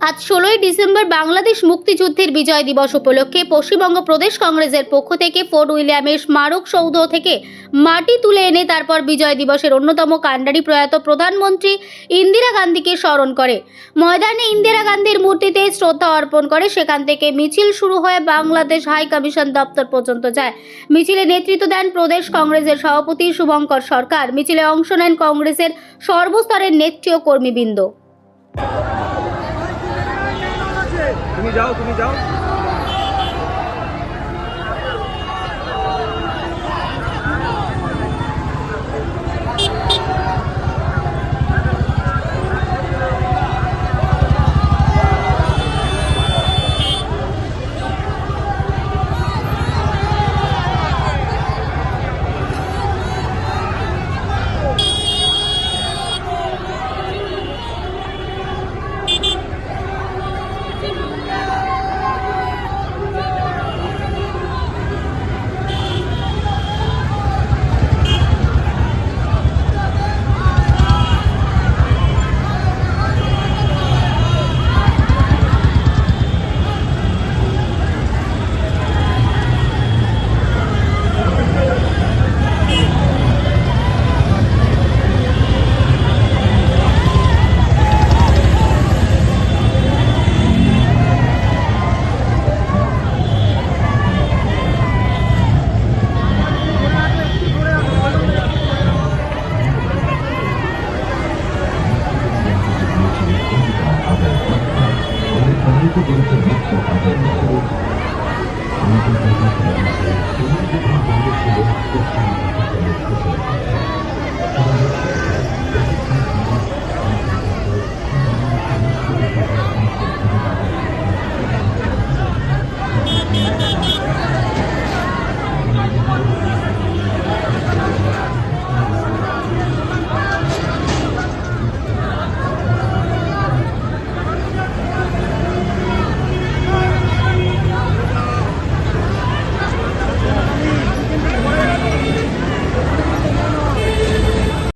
আজ 16ই ডিসেম্বর বাংলাদেশ মুক্তিযুদ্ধের বিজয় দিবস উপলক্ষে পশ্চিমবঙ্গ প্রদেশ কংগ্রেসের পক্ষ থেকে ফোর্ট উইলিয়ামের স্মারক সৌধ থেকে মাটি তুলে এনে তারপর বিজয় দিবসের অন্যতম কাণ্ডারি প্রয়াত প্রধানমন্ত্রী ইন্দিরা গান্ধীকে স্মরণ করে ময়দানে ইন্দিরা গান্ধীর মূর্তিতে শ্রদ্ধা অর্পণ করে। সেখান থেকে মিছিল শুরু হয়ে বাংলাদেশ হাই কমিশন দপ্তর পর্যন্ত যায়। মিছিলে নেতৃত্ব দেন প্রদেশ কংগ্রেসের সভাপতি শুভঙ্কর সরকার। মিছিলে অংশ নেন কংগ্রেসের সর্বস্তরের নেত্রী ও কর্মীবৃন্দ। তুমি যাও